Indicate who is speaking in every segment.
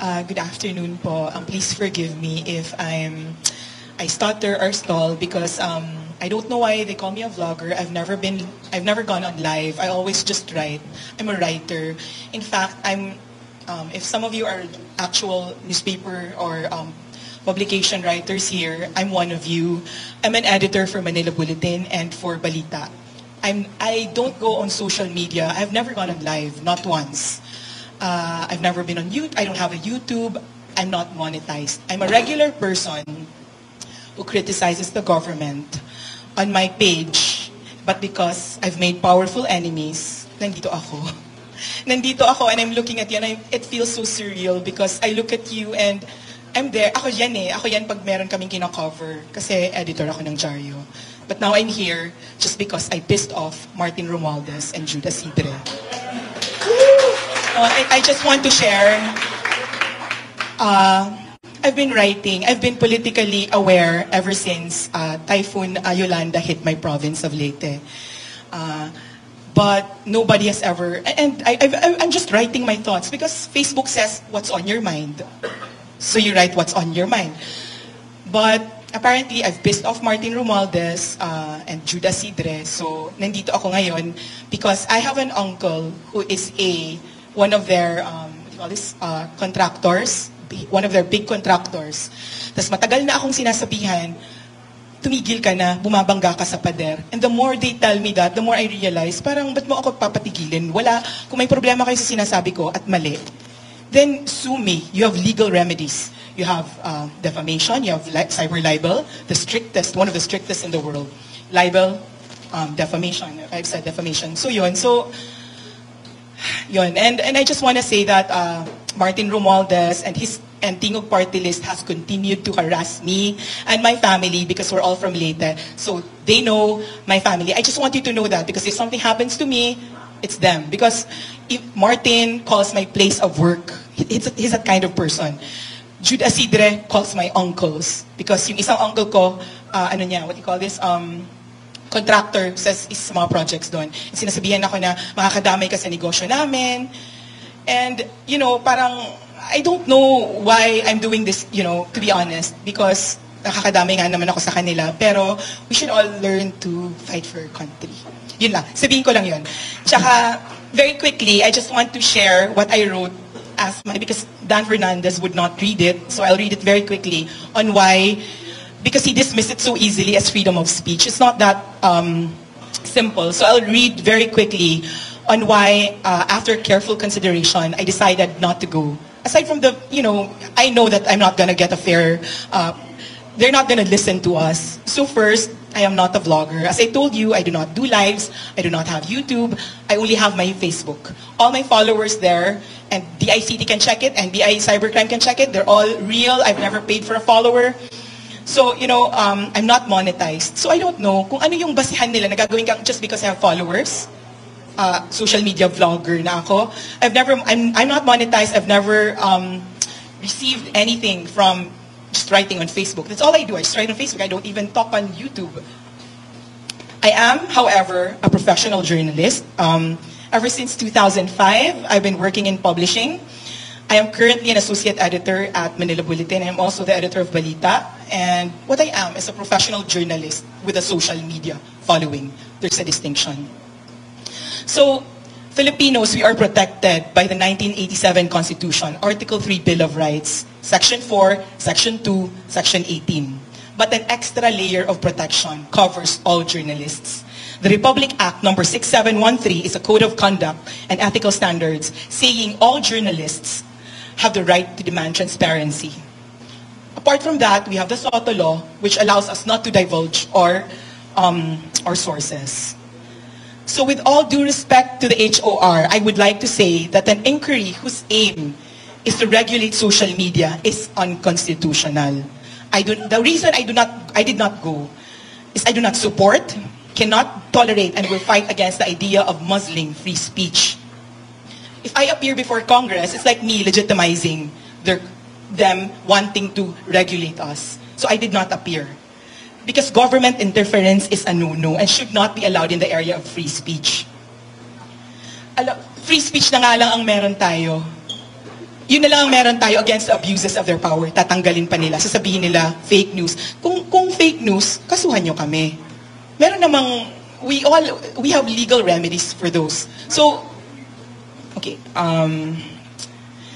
Speaker 1: Good afternoon po. Please forgive me if I stutter or stall because I don't know why they call me a vlogger. I've never gone on live. I always just write. I'm a writer. In fact, if some of you are actual newspaper or publication writers here, I'm one of you. I'm an editor for Manila Bulletin and for Balita. I don't go on social media. I've never gone on live, not once. I've never been on YouTube. I don't have a YouTube. I'm not monetized. I'm a regular person who criticizes the government on my page. But because I've made powerful enemies, nandito ako. Nandito ako and I'm looking at you and it feels so surreal because I look at you and I'm there. Ako yan eh. Ako yan pag meron kaming kina-cover kasi editor ako ng Diaryo. But now I'm here just because I pissed off Martin Romualdez and Judah Sidre. I just want to share, I've been writing, I've been politically aware ever since Typhoon Yolanda hit my province of Leyte. But nobody has ever, and I'm just writing my thoughts because Facebook says what's on your mind. So you write what's on your mind. But apparently, I've pissed off Martin Romualdez and Judah Sidre. So nandito ako ngayon because I have an uncle who is one of their contractors, one of their big contractors. Tapos matagal na akong sinasabihan, tumigil ka na, bumabangga ka sa pader. And the more they tell me that, the more I realize, parang ba't mo ako papatigilin? Wala, kung may problema kayo sa sinasabi ko at mali, then sue me. You have legal remedies. You have defamation, you have cyber libel, the strictest, one of the strictest in the world. Libel, defamation, I've said defamation. So yun, and I just want to say that Martin Romualdez and his Tingog party list has continued to harass me and my family because we're all from Leyte. So they know my family. I just want you to know that because if something happens to me, it's them. Because if Martin calls my place of work, he's that kind of person. Judah Sidre calls my uncles because yung isang uncle ko, what do you call this? Contractor says is mga projects doon. Sinasabihan ako na makakadamay ka sa negosyo namin. And, parang, I don't know why I'm doing this, to be honest, because nakakadamay nga naman ako sa kanila. Pero, we should all learn to fight for our country. Yun lang. Sabihin ko lang yun. Tsaka, very quickly, I just want to share what I wrote because Dan Fernandez would not read it, so I'll read it very quickly on why. Because he dismissed it so easily as freedom of speech. It's not that simple. So I'll read very quickly on why, after careful consideration, I decided not to go. Aside from I know that I'm not going to get a fair, they're not going to listen to us. So first, I am not a vlogger. As I told you, I do not do lives. I do not have YouTube. I only have my Facebook. All my followers there, and DICT can check it, and BI Cybercrime can check it. They're all real. I've never paid for a follower. So, I'm not monetized. So I don't know kung ano yung basihan nila na gagawin ka just because I have followers. Social media vlogger na ako. I'm not monetized. I've never received anything from just writing on Facebook. That's all I do. I just write on Facebook. I don't even talk on YouTube. I am, however, a professional journalist. Ever since 2005, I've been working in publishing. I am currently an associate editor at Manila Bulletin. I'm also the editor of Balita. And what I am is a professional journalist with a social media following. There's a distinction. So, Filipinos, we are protected by the 1987 Constitution, Article 3 Bill of Rights, Section 4, Section 2, Section 18. But an extra layer of protection covers all journalists. The Republic Act number 6713 is a code of conduct and ethical standards saying all journalists have the right to demand transparency. Apart from that, we have the SOTO law, which allows us not to divulge our sources. So with all due respect to the HOR, I would like to say that an inquiry whose aim is to regulate social media is unconstitutional. The reason I did not go is I do not support, cannot tolerate, and will fight against the idea of muzzling free speech. If I appear before Congress, it's like me legitimizing them wanting to regulate us. So I did not appear. Because government interference is a no-no and should not be allowed in the area of free speech. Free speech na nga lang ang meron tayo. yun na lang ang meron tayo against the abuses of their power. Tatanggalin pa nila, sasabihin nila fake news. Kung fake news, kasuhan nyo kami. Meron namang, we have legal remedies for those. So, okay.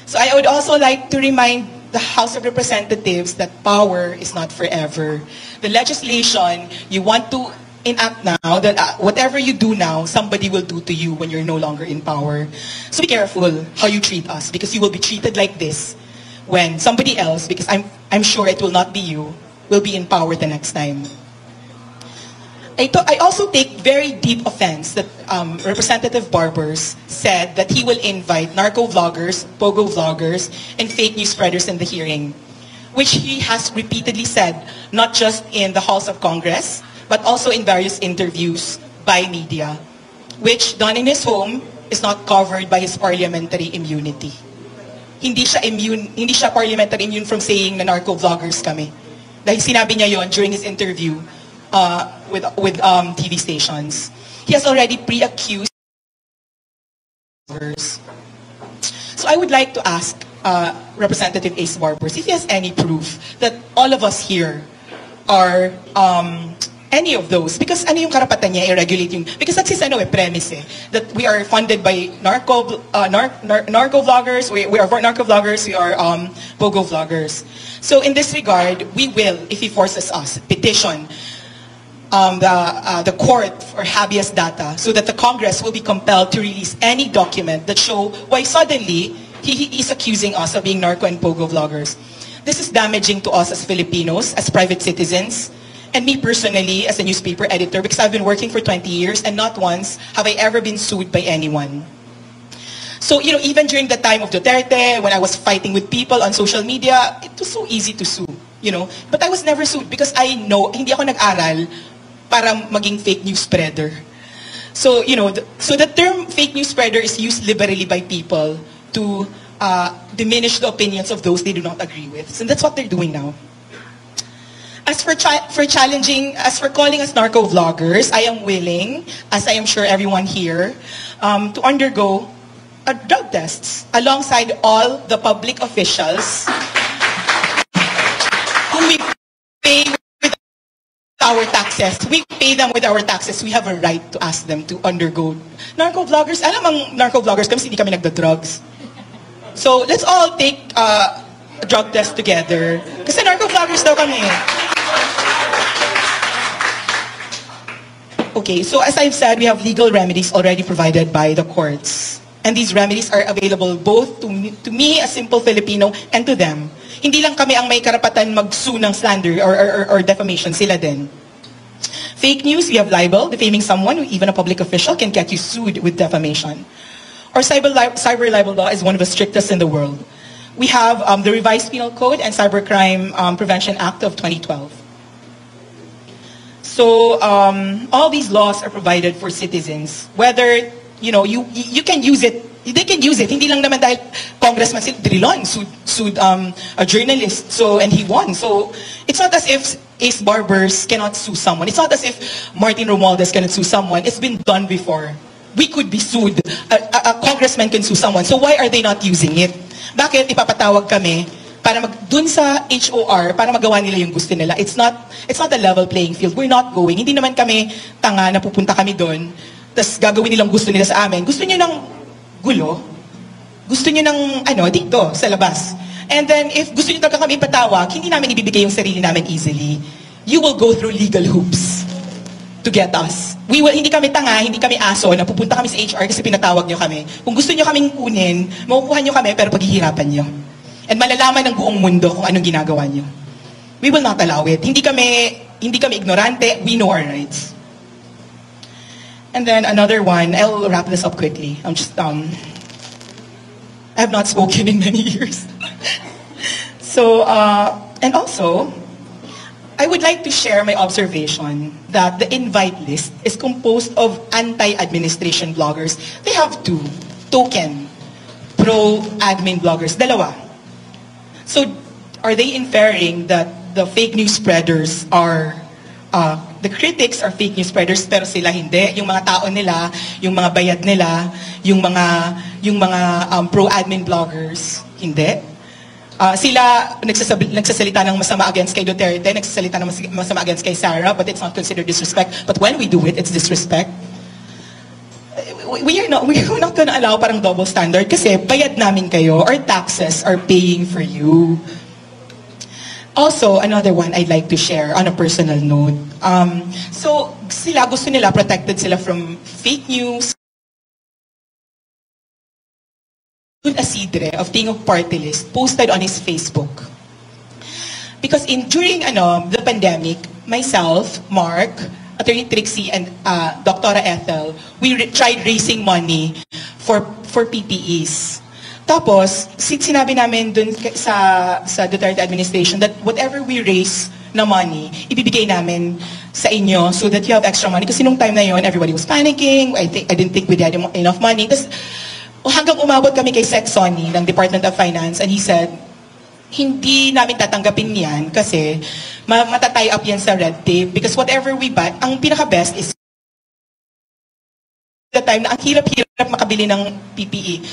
Speaker 1: So I would also like to remind the House of Representatives that power is not forever. The legislation you want to enact now, that whatever you do now, somebody will do to you when you're no longer in power. So be careful how you treat us, because you will be treated like this when somebody else, because I'm sure it will not be you, will be in power the next time. I also take very deep offense that Representative Barbers said that he will invite narco-vloggers, pogo-vloggers, and fake news spreaders in the hearing, which he has repeatedly said, not just in the halls of Congress, but also in various interviews by media, which done in his home is not covered by his parliamentary immunity. Hindi siya parliamentary immune from saying na narco-vloggers kami. Dahil sinabi niya yon during his interview with TV stations. He has already pre-accused. So I would like to ask Representative Ace Barbers if he has any proof that all of us here are any of those. Because ano yung karapatan niya i-regulate yung... Because that's his premise that we are funded by narco vloggers, we are narco vloggers, we are pogo vloggers. So in this regard, we will, if he forces us, petition the court for habeas data so that the Congress will be compelled to release any document that show why suddenly he is accusing us of being narco and pogo vloggers. This is damaging to us as Filipinos, as private citizens, and me personally as a newspaper editor, because I've been working for 20 years and not once have I ever been sued by anyone. So, you know, even during the time of Duterte, when I was fighting with people on social media, it was so easy to sue, you know. But I was never sued because I know, hindi ako nag-aral para maging fake news spreader. So, you know, so the term fake news spreader is used liberally by people to diminish the opinions of those they do not agree with. So that's what they're doing now. As for calling us narco-vloggers, I am willing, as I am sure everyone here, to undergo drug tests alongside all the public officials who we pay with our taxes. We pay them with our taxes. We have a right to ask them to undergo narco-vloggers. Alam ang narco-vloggers kami, hindi kami nagda-drugs. So let's all take a drug test together. Kasi narco-vloggers daw kami. Okay, so as I've said, we have legal remedies already provided by the courts. And these remedies are available both to me, a simple Filipino, and to them. Hindi lang kami ang may karapatan mag-sue ng slander or defamation, sila din. Fake news, we have libel, defaming someone, even a public official, can get you sued with defamation. Our cyber libel law is one of the strictest in the world. We have the Revised Penal Code and Cybercrime Prevention Act of 2012. So all these laws are provided for citizens. Whether, you know, you can use it, they can use it. Hindi lang naman dahil Congressman Drilon sued a journalist, so, and he won. So it's not as if Ace Barbers cannot sue someone. It's not as if Martin Romualdez cannot sue someone. It's been done before. We could be sued. A congressman can sue someone. So why are they not using it? Bakit ipapatawag kami para dun sa HOR para magawa nila yung gusto nila? It's not a level playing field. We're not going. Hindi naman kami tanga na pupunta kami doon. Tas gagawin nilang gusto nila sa amin. Gusto niyo ng gulo? Gusto niyo ng dito sa labas? And then if gusto niyo talaga kami ipatawag, hindi namin ibibigay yung sarili namin easily. You will go through legal hoops to get us. Hindi kami tanga, hindi kami aso na pupunta kami sa HR kasi pinatawag niyo kami. Kung gusto niyo kaming kunin, makukuha niyo kami pero paghihirapan niyo. And malalaman ng buong mundo kung anong ginagawa niyo. We will not allow it. Hindi kami ignorante, we know our rights. And then another one, I'll wrap this up quickly. I have not spoken in many years. So, and also, I would like to share my observation that the invite list is composed of anti-administration bloggers. They have two, token, pro-admin bloggers, dalawa. So, are they inferring that the fake news spreaders are, the critics are fake news spreaders pero sila hindi? Yung mga tao nila, yung mga bayad nila, yung mga pro-admin bloggers, Hindi. Sila nagsasalita ng masama against kay Duterte, nagsasalita ng masama against kay Sara, but it's not considered disrespect. But when we do it, it's disrespect. We're not gonna allow parang double standard kasi bayad namin kayo. Our taxes are paying for you. Also, another one I'd like to share on a personal note. So, sila gusto nila, protected sila from fake news. Jude Asidre of Tingog Party List posted on his Facebook. Because during the pandemic, myself, Mark, Attorney Trixie, and Dr. Ethel, we tried raising money for PPEs. Tapos, sinabi namin dun sa Duterte administration that whatever we raise na money, ibibigay namin sa inyo so that you have extra money. Kasi nung time na yon, everybody was panicking. I didn't think we had enough money. Tapos, hanggang umabot kami kay Sec Sonny ng Department of Finance, and he said, hindi namin tatanggapin yan kasi matatay up yan sa red tape because whatever we buy, ang pinaka-best is the time na ang hirap-hirap makabili ng PPE.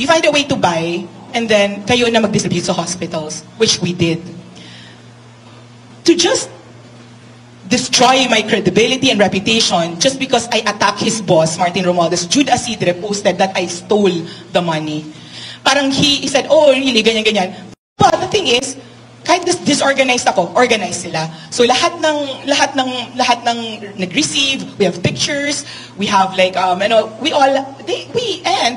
Speaker 1: You find a way to buy and then kayo na mag-distribute sa hospitals, which we did. To just destroy my credibility and reputation just because I attacked his boss, Martin Romualdez, Jude Asidre posted that I stole the money. Parang he said, oh really, ganyan-ganyan. But the thing is, kahit disorganized ako, organized sila. So lahat ng nag-receive, we have pictures, we have like, and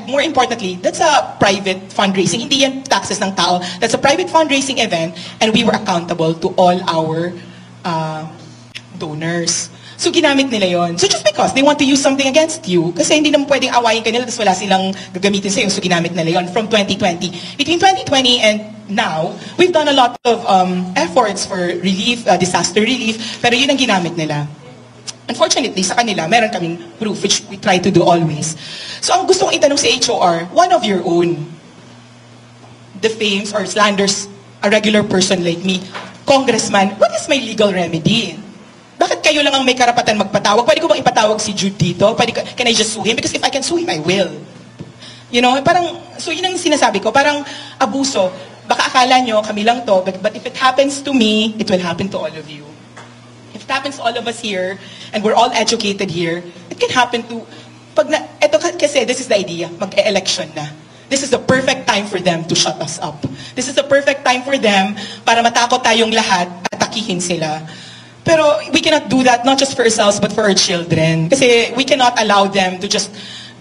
Speaker 1: more importantly, that's a private fundraising. Hindi yan taxes ng tao. That's a private fundraising event, and we were accountable to all our donors. So ginamit nila yon. So just because they want to use something against you, kasi hindi naman pwedeng awayin kanila, tapos wala silang gagamitin sa'yo, so ginamit nila yon from 2020. Between 2020 and now, we've done a lot of efforts for relief, disaster relief, pero yun ang ginamit nila. Unfortunately, sa kanila, meron kaming proof, which we try to do always. So ang gusto kong itanong sa HOR, one of your own defames or slanders a regular person like me, Congressman, what is my legal remedy? Bakit kayo lang ang may karapatan magpatawag? Pwede ko bang ipatawag si Jude dito? Can I just sue him? Because if I can sue him, I will. You know, parang, so yun ang sinasabi ko, parang abuso. Baka akala nyo, kami lang to, but if it happens to me, it will happen to all of you. If it happens to all of us here, and we're all educated here, it can happen to, eto kasi, this is the idea, mag-e-election na. This is the perfect time for them to shut us up. This is the perfect time for them para matakot tayong lahat at atakihin sila. Pero we cannot do that, not just for ourselves, but for our children. Kasi we cannot allow them to just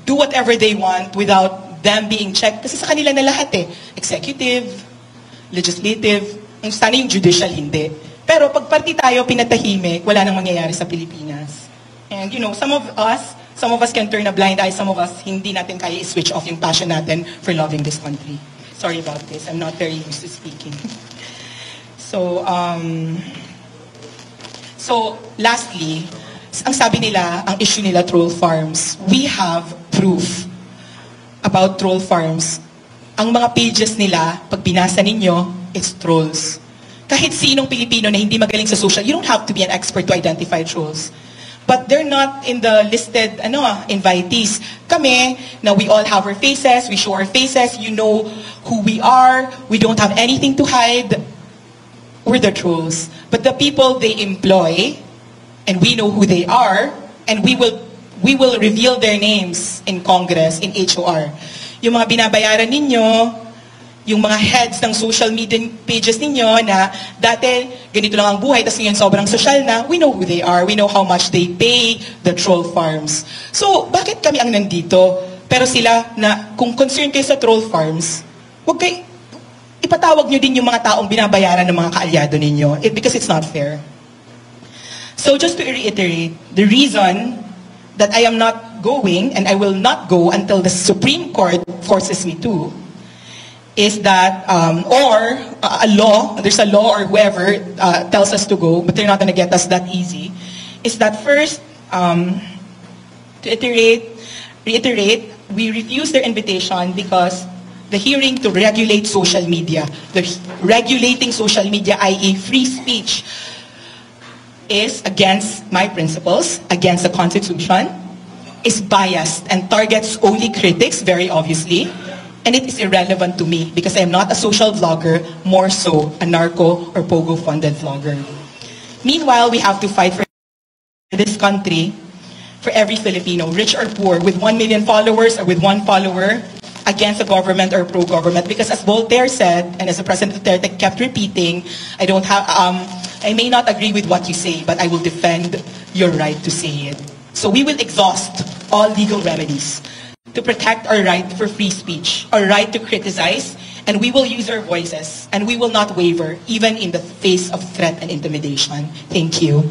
Speaker 1: do whatever they want without them being checked. Kasi sa kanila na lahat eh. Executive, legislative, sana yung judicial, hindi. Pero pag party tayo, pinatahimik, wala nang mangyayari sa Pilipinas. And you know, some of us can turn a blind eye, some of us hindi natin kaya i-switch off yung passion natin for loving this country. Sorry about this, I'm not very used to speaking. So, lastly, ang sabi nila, ang issue nila, troll farms. We have proof about troll farms. Ang mga pages nila, pag binasa ninyo, it's trolls. Kahit sinong Pilipino na hindi magaling sa social, you don't have to be an expert to identify trolls. But they're not in the listed invitees. Kami, na we all have our faces, we show our faces, you know who we are, we don't have anything to hide. We're the trolls. But the people they employ, and we know who they are, and we will reveal their names in Congress, in HOR. Yung mga binabayaran ninyo, yung mga heads ng social media pages ninyo na dati ganito lang ang buhay, tapos ngayon sobrang social na, we know who they are, we know how much they pay the troll farms. So, bakit kami ang nandito? Pero sila na, kung concerned kayo sa troll farms, wag kayo, ipatawag nyo din yung mga taong binabayaran ng mga kaalyado ninyo because it's not fair. So just to reiterate, the reason that I am not going and I will not go until the Supreme Court forces me to is that, there's a law or whoever tells us to go, but they're not going to get us that easy, is that first, to reiterate, we refuse their invitation because the hearing to regulate social media, the regulating social media, i.e. free speech, is against my principles, against the Constitution, is biased and targets only critics, very obviously, And it is irrelevant to me because I am not a social vlogger, more so a narco or pogo-funded vlogger. Meanwhile, we have to fight for this country, for every Filipino, rich or poor, with 1 million followers or with 1 follower, against the government or pro-government. Because as Voltaire said, and as the President Duterte kept repeating, I may not agree with what you say, but I will defend your right to say it. So we will exhaust all legal remedies to protect our right for free speech, our right to criticize, and we will use our voices, and we will not waver, even in the face of threat and intimidation. Thank you.